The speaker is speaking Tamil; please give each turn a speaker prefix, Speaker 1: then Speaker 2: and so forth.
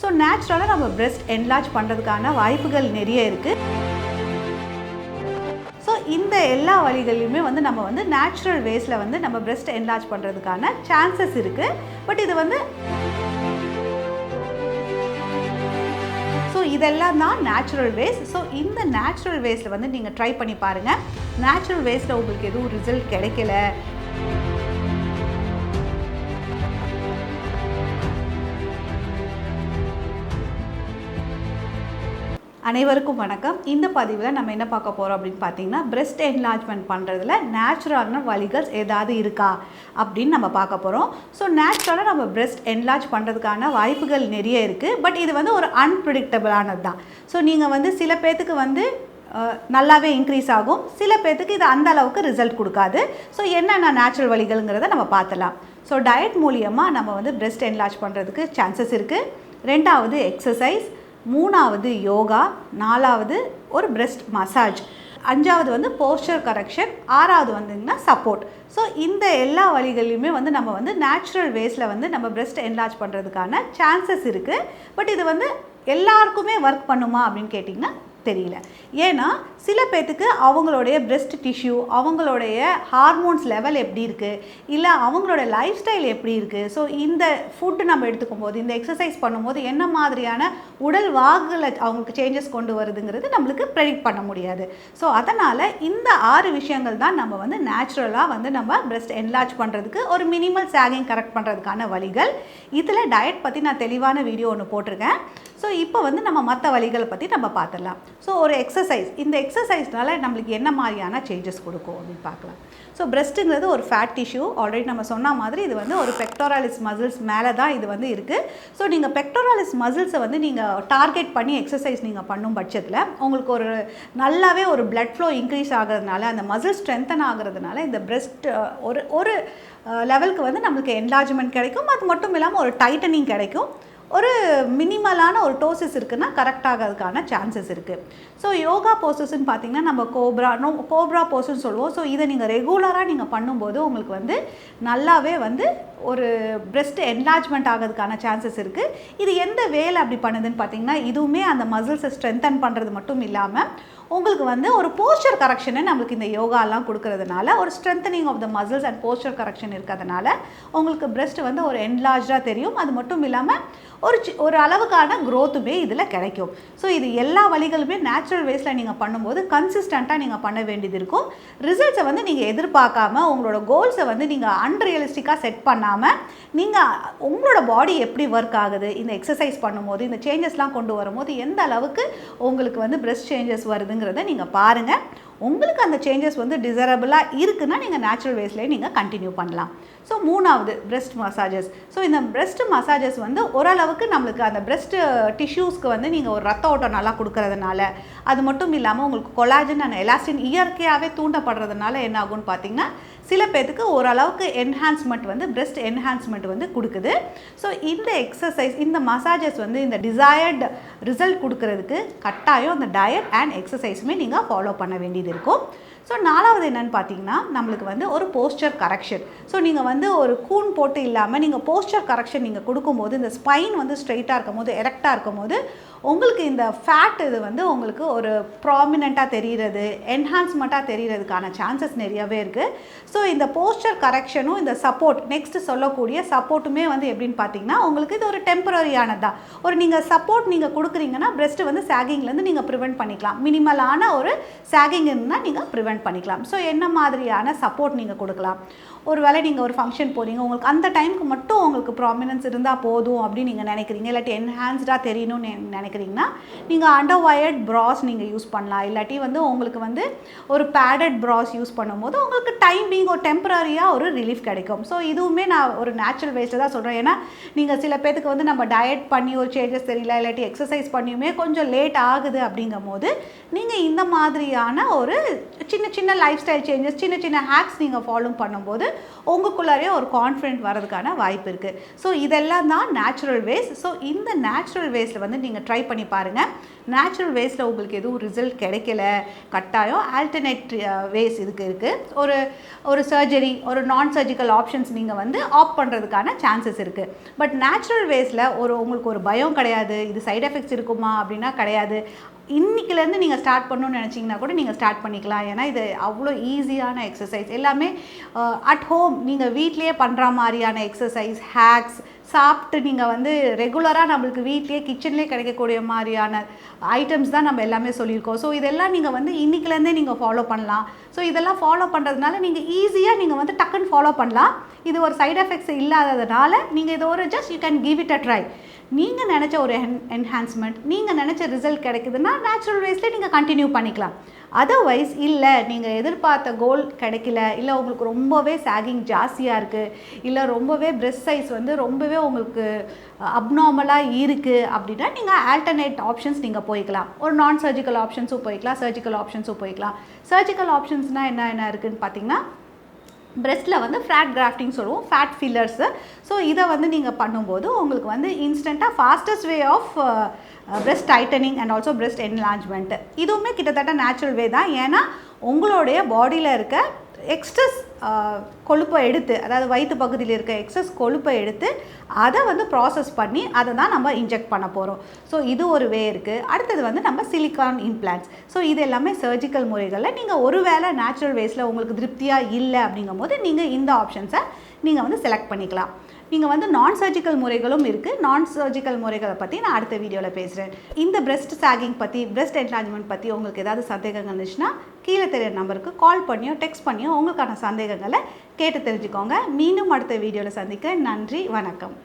Speaker 1: ஸோ நேச்சுரலாக நம்ம பிரெஸ்ட் என்லார்ஜ் பண்ணுறதுக்கான வாய்ப்புகள் நிறைய இருக்குது. ஸோ இந்த எல்லா வழிகளிலுமே வந்து நம்ம வந்து நேச்சுரல் வேஸில் வந்து நம்ம பிரெஸ்ட் என்லார்ஜ் பண்ணுறதுக்கான சான்சஸ் இருக்குது. பட் இது வந்து ஸோ இதெல்லாம் தான் நேச்சுரல் வேஸ். ஸோ இந்த நேச்சுரல் வேஸில் வந்து நீங்கள் ட்ரை பண்ணி பாருங்கள். நேச்சுரல் வேஸில் உங்களுக்கு எதுவும் ரிசல்ட் கிடைக்கல, அனைவருக்கும் வணக்கம். இந்த பதிவில் நம்ம என்ன பார்க்க போகிறோம் அப்படின்னு பார்த்தீங்கன்னா, பிரெஸ்ட் என்லார்ஜ்மெண்ட் பண்ணுறதுல நேச்சுரலான வழிகள் ஏதாவது இருக்கா அப்படின்னு நம்ம பார்க்க போகிறோம். ஸோ நேச்சுரலாக நம்ம பிரெஸ்ட் என்லார்ஜ் பண்ணுறதுக்கான வாய்ப்புகள் நிறைய இருக்குது. பட் இது வந்து ஒரு அன்பிரிடிக்டபிளானது தான். ஸோ நீங்கள் வந்து சில பேர்த்துக்கு வந்து நல்லாவே இன்க்ரீஸ் ஆகும், சில பேர்த்துக்கு இது அந்த அளவுக்கு ரிசல்ட் கொடுக்காது. ஸோ என்னென்ன நேச்சுரல் வழிகள்ங்கிறத நம்ம பார்த்துலாம். ஸோ டயட் மூலியமாக நம்ம வந்து பிரெஸ்ட் என்லார்ஜ் பண்ணுறதுக்கு சான்சஸ் இருக்குது. ரெண்டாவது எக்ஸசைஸ், மூணாவது யோகா, நாலாவது ஒரு பிரெஸ்ட் மசாஜ், அஞ்சாவது வந்து போஸ்டர் கரெக்ஷன், ஆறாவது வந்துங்கன்னா சப்போர்ட். ஸோ இந்த எல்லா வழிகளிலுமே வந்து நம்ம வந்து நேச்சுரல் வேஸில் வந்து நம்ம பிரெஸ்ட் என்லார்ஜ் பண்ணுறதுக்கான சான்சஸ் இருக்குது. பட் இது வந்து எல்லாருக்குமே ஒர்க் பண்ணுமா அப்படின்னு கேட்டிங்கன்னா தெரியல. ஏன்னா சில பேர்த்துக்கு அவங்களுடைய பிரெஸ்ட் டிஷ்யூ, அவங்களுடைய ஹார்மோன்ஸ் லெவல் எப்படி இருக்குது, இல்லை அவங்களோட லைஃப் ஸ்டைல் எப்படி இருக்குது, ஸோ இந்த ஃபுட்டு நம்ம எடுத்துக்கும் போது, இந்த எக்ஸசைஸ் பண்ணும்போது என்ன மாதிரியான உடல் வாகுல அவங்களுக்கு சேஞ்சஸ் கொண்டு வருதுங்கிறது நம்மளுக்கு ப்ரெடிக்ட் பண்ண முடியாது. ஸோ அதனால் இந்த 6 விஷயங்கள் தான் நம்ம வந்து நேச்சுரலாக வந்து நம்ம பிரெஸ்ட் என்லார்ஜ் பண்ணுறதுக்கு ஒரு மினிமல் சாகிங் கரெக்ட் பண்ணுறதுக்கான வழிகள். இதில் டயட் பற்றி நான் தெளிவான வீடியோ ஒன்று போட்டிருக்கேன். ஸோ இப்போ வந்து நம்ம மற்ற வழிகளை பற்றி நம்ம பார்த்துடலாம். ஸோ ஒரு எக்ஸசைஸ், இந்த எக்ஸசைஸ்னால நம்மளுக்கு என்ன மாதிரியான சேஞ்சஸ் கொடுக்கும் அப்படின்னு பார்க்கலாம். ஸோ பிரெஸ்ட்டுங்கிறது ஒரு ஃபேட் டிஷ்யூ. ஆல்ரெடி நம்ம சொன்ன மாதிரி இது வந்து ஒரு பெக்டோராலிஸ் மசில்ஸ் மேலே தான் இது வந்து இருக்குது. ஸோ நீங்கள் பெக்டோராலிஸ் மசில்ஸை வந்து நீங்கள் டார்கெட் பண்ணி எக்ஸசைஸ் நீங்கள் பண்ணும் பட்சத்தில் உங்களுக்கு ஒரு நல்லாவே ஒரு பிளட் ஃப்ளோ இன்க்ரீஸ் ஆகிறதுனால, அந்த மசில் ஸ்ட்ரென்தன் ஆகிறதுனால இந்த பிரெஸ்ட் ஒரு லெவலுக்கு வந்து நம்மளுக்கு என்லார்ஜ்மெண்ட் கிடைக்கும். அது மட்டும் இல்லாமல் ஒரு டைட்டனிங் கிடைக்கும். ஒரு மினிமலான ஒரு டோசஸ் இருக்குன்னா கரெக்ட் ஆகிறதுக்கான சான்சஸ் இருக்குது. ஸோ யோகா போசஸ்ன்னு பார்த்தீங்கன்னா நம்ம கோப்ரா போஸ்ன்னு சொல்லுவோம். ஸோ இதை நீங்கள் ரெகுலராக நீங்கள் பண்ணும்போது உங்களுக்கு வந்து நல்லாவே வந்து ஒரு பிரெஸ்ட் என்லார்ஜ்மெண்ட் ஆகிறதுக்கான சான்சஸ் இருக்குது. இது எந்த வேலை அப்படி பண்ணுதுன்னு பார்த்தீங்கன்னா, இதுவுமே அந்த மசில்ஸை ஸ்ட்ரென்தன் பண்ணுறது மட்டும் இல்லாமல் உங்களுக்கு வந்து ஒரு போஸ்டர் கரெக்ஷனை நம்மளுக்கு இந்த யோகாலாம் கொடுக்கறதுனால ஒரு strengthening of the muscles and posture correction இருக்கிறதுனால உங்களுக்கு பிரெஸ்ட் வந்து ஒரு என்லார்ஜாக தெரியும். அது மட்டும் இல்லாமல் ஒரு அளவுக்கான க்ரோத்துமே இதில் கிடைக்கும். ஸோ இது எல்லா வழிகளுமே நேச்சுரல் வேஸில் நீங்கள் பண்ணும்போது கன்சிஸ்டண்ட்டாக நீங்கள் பண்ண வேண்டியது இருக்கும். ரிசல்ட்ஸை வந்து நீங்கள் எதிர்பார்க்காம உங்களோட கோல்ஸை வந்து நீங்கள் அன்ரியலிஸ்டிக்காக செட் பண்ணாமல் நீங்கள் உங்களோட பாடி எப்படி ஒர்க் ஆகுது, இந்த எக்ஸசைஸ் பண்ணும்போது இந்த சேஞ்சஸ்லாம் கொண்டு வரும்போது எந்த அளவுக்கு உங்களுக்கு வந்து பிரெஸ்ட் சேஞ்சஸ் வருதுங்கிறத நீங்கள் பாருங்கள். உங்களுக்கு அந்த சேஞ்சஸ் வந்து டிசரபிளாக இருக்குன்னா நீங்கள் நேச்சுரல் வேஸ்லேயே நீங்கள் கண்டினியூ பண்ணலாம். ஸோ மூணாவது பிரெஸ்ட் மசாஜஸ். ஸோ இந்த பிரெஸ்ட் மசாஜஸ் வந்து ஓரளவுக்கு நம்மளுக்கு அந்த பிரெஸ்ட் டிஷ்யூஸ்க்கு வந்து நீங்கள் ஒரு ரத்த ஓட்டம் நல்லா கொடுக்கறதுனால, அது மட்டும் இல்லாமல் உங்களுக்கு கொலாஜன் அண்ட் எலாஸ்டின் இயற்கையாகவே தூண்டப்படுறதுனால என்ன ஆகும்னு பார்த்தீங்கன்னா, சில பேர்த்துக்கு ஓரளவுக்கு என்ஹான்ஸ்மெண்ட் வந்து பிரெஸ்ட் என்ஹான்ஸ்மெண்ட் வந்து கொடுக்குது. ஸோ இந்த எக்ஸசைஸ், இந்த மசாஜஸ் வந்து இந்த டிசையர்டு ரிசல்ட் கொடுக்கறதுக்கு கட்டாயம் அந்த டயட் அண்ட் எக்ஸசைஸுமே நீங்கள் ஃபாலோ பண்ண வேண்டியது இருக்கும். ஸோ நாலாவது என்னென்னு பார்த்தீங்கன்னா, நம்மளுக்கு வந்து ஒரு போஸ்டர் கரெக்ஷன். ஸோ நீங்கள் வந்து ஒரு கூன் போட்டு இல்லாமல் நீங்கள் போஸ்டர் கரெக்ஷன் நீங்கள் கொடுக்கும்போது இந்த ஸ்பைன் வந்து ஸ்ட்ரெயிட்டாக இருக்கும் போது, எரெக்டாக இருக்கும் போது உங்களுக்கு இந்த ஃபேட் இது வந்து உங்களுக்கு ஒரு ப்ராமினெண்ட்டாக தெரிகிறது, என்ஹான்ஸ்மெண்ட்டாக தெரிகிறதுக்கான சான்சஸ் நிறையவே இருக்குது. ஸோ இந்த போஸ்டர் கரெக்ஷனும் இந்த சப்போர்ட், நெக்ஸ்ட் சொல்லக்கூடிய சப்போர்ட்டுமே வந்து எப்படின்னு பார்த்தீங்கன்னா, உங்களுக்கு இது ஒரு டெம்பரரியானதான். ஒரு நீங்கள் சப்போர்ட் நீங்கள் கொடுக்குறீங்கன்னா பிரெஸ்ட்டு வந்து சாகிங்லேருந்து நீங்கள் ப்ரிவெண்ட் பண்ணிக்கலாம். மினிமலான ஒரு சாகிங் இருந்தால் நீங்கள் ப்ரிவெண்ட் பண்ணிக்கலாம். ஸோ என்ன மாதிரியான சப்போர்ட் நீங்கள் கொடுக்கலாம்? ஒரு வேளை நீங்கள் ஒரு ஃபங்க்ஷன் போகிறீங்க, உங்களுக்கு அந்த டைமுக்கு மட்டும் உங்களுக்கு ப்ராமினன்ஸ் இருந்தால் போதும் அப்படின்னு நீங்கள் நினைக்கிறீங்க, இல்லாட்டி என்ஹான்ஸ்டாக தெரியணும்னு நினைக்கிறீங்கன்னா நீங்கள் அண்டர் வயர்ட் ப்ராஸ் நீங்கள் யூஸ் பண்ணலாம். இல்லாட்டி வந்து உங்களுக்கு வந்து ஒரு பேடட் ப்ராஸ் யூஸ் பண்ணும்போது உங்களுக்கு டைம் பீங் ஒரு டெம்பரரியாக ஒரு ரிலீஃப் கிடைக்கும். ஸோ இதுவுமே நான் ஒரு நேச்சுரல் வேஸ்ட்டு தான் சொல்கிறேன். ஏன்னா நீங்கள் சில பேருக்கு வந்து நம்ம டயட் பண்ணி ஒரு சேஞ்சஸ் தெரியல, இல்லாட்டி எக்ஸசைஸ் பண்ணியுமே கொஞ்சம் லேட் ஆகுது அப்படிங்கும் போது நீங்கள் இந்த மாதிரியான ஒரு சின்ன சின்ன லைஃப் ஸ்டைல் சேஞ்சஸ், சின்ன சின்ன ஹேக்ஸ் நீங்கள் ஃபாலோ பண்ணும்போது உங்களுக்குள்ளாரே ஒரு கான்ஃபிடென்ட் வரதுக்கான வாய்ப்பு இருக்குது. ஸோ இதெல்லாம் தான் நேச்சுரல் வேஸ். ஸோ இந்த நேச்சுரல் வேஸில் வந்து நீங்கள் ட்ரை பண்ணி பாருங்கள். நேச்சுரல் வேஸில் உங்களுக்கு எதுவும் ரிசல்ட் கிடைக்கல, கட்டாயம் ஆல்டர்னேட் வேஸ் இதுக்கு இருக்குது. ஒரு சர்ஜரி, ஒரு நான் சர்ஜிக்கல் ஆப்ஷன்ஸ் நீங்கள் வந்து ஆப்ட் பண்ணுறதுக்கான சான்சஸ் இருக்குது. பட் நேச்சுரல் வேஸில் உங்களுக்கு ஒரு பயம் கிடையாது, இது சைட் எஃபெக்ட்ஸ் இருக்குமா அப்படின்னா கிடையாது. இன்றைக்கிலேருந்து நீங்கள் ஸ்டார்ட் பண்ணணும்னு நினச்சிங்கன்னா கூட நீங்கள் ஸ்டார்ட் பண்ணிக்கலாம். ஏன்னா இது அவ்வளோ ஈஸியான எக்ஸசைஸ், எல்லாமே அட் ஹோம் நீங்கள் வீட்லேயே பண்ணுற மாதிரியான எக்ஸசைஸ், ஹேக்ஸ், சாப்பிட்டு நீங்கள் வந்து ரெகுலராக நம்மளுக்கு வீட்லேயே கிச்சன்லேயே கிடைக்கக்கூடிய மாதிரியான ஐட்டம்ஸ் தான் நம்ம எல்லாமே சொல்லியிருக்கோம். ஸோ இதெல்லாம் நீங்கள் வந்து இன்றைக்கிலேருந்தே நீங்கள் ஃபாலோ பண்ணலாம். ஸோ இதெல்லாம் ஃபாலோ பண்ணுறதுனால நீங்கள் ஈஸியாக நீங்கள் வந்து டக்குன்னு ஃபாலோ பண்ணலாம். இது ஒரு சைட் எஃபெக்ட்ஸ் இல்லாததுனால நீங்கள் இது ஒரு just you can give it a try. நீங்கள் நினச்ச ஒரு என்ஹான்ஸ்மெண்ட், நீங்கள் நினச்ச ரிசல்ட் கிடைக்குதுன்னா நேச்சுரல் வேஸ்லேயே நீங்கள் கண்டினியூ பண்ணிக்கலாம். அதர்வைஸ் இல்லை நீங்கள் எதிர்பார்த்த கோல் கிடைக்கல, இல்லை உங்களுக்கு ரொம்பவே சாகிங் ஜாஸ்தியாக இருக்குது, இல்லை ரொம்பவே பிரெஸ்ட் சைஸ் வந்து ரொம்பவே உங்களுக்கு அப்நார்மலாக இருக்குது அப்படின்னா நீங்கள் ஆல்டர்னேட் ஆப்ஷன்ஸ் நீங்கள் போய்க்கலாம். ஒரு நான் சர்ஜிக்கல் ஆப்ஷன்ஸும் போய்க்கலாம், சர்ஜிக்கல் ஆப்ஷன்ஸும் போய்க்கலாம். சர்ஜிக்கல் ஆப்ஷன்ஸ்னால் என்ன இருக்குதுன்னு பார்த்தீங்கன்னா, பிரெஸ்ட்டில் வந்து ஃபேட் கிராஃப்டிங் சொல்லுவோம், ஃபேட் ஃபில்லர்ஸு. ஸோ இதை வந்து நீங்கள் பண்ணும்போது உங்களுக்கு வந்து இன்ஸ்டண்ட்டாக fastest way of breast tightening and also breast enlargement. இதுவுமே கிட்டத்தட்ட நேச்சுரல் வே தான். ஏன்னா உங்களுடைய பாடியில் இருக்க எக்ஸஸ் கொழுப்பை எடுத்து, அதாவது வயிற்று பகுதியில் இருக்க எக்ஸஸ் கொழுப்பை எடுத்து அதை வந்து ப்ராசஸ் பண்ணி அதை தான் நம்ம இன்ஜெக்ட் பண்ண போகிறோம். ஸோ இது ஒரு வே இருக்குது. அடுத்தது வந்து நம்ம சிலிக்கான் இம்ப்ளான்ட்ஸ். ஸோ இது எல்லாமே சர்ஜிக்கல் முறைகளில் நீங்கள் ஒரு வேளை நேச்சுரல் வேஸில் உங்களுக்கு திருப்தியாக இல்லை அப்படிங்கும் போது நீங்கள் இந்த ஆப்ஷன்ஸை நீங்கள் வந்து செலக்ட் பண்ணிக்கலாம். நீங்கள் வந்து நான் சர்ஜிக்கல் முறைகளும் இருக்குது. நான் சர்ஜிக்கல் முறைகளை பற்றி நான் அடுத்த வீடியோவில் பேசுகிறேன். இந்த பிரெஸ்ட் சாகிங் பற்றி, பிரெஸ்ட் என்லார்ஜ்மெண்ட் பற்றி உங்களுக்கு ஏதாவது சந்தேகங்கள் இருந்துச்சுன்னா கீழே தெரியிற நம்பருக்கு கால் பண்ணியோ டெக்ஸ்ட் பண்ணியோ உங்களுக்கான சந்தேகங்களை கேட்டு தெரிஞ்சுக்கோங்க. மீண்டும் அடுத்த வீடியோவில் சந்திக்க நன்றி, வணக்கம்.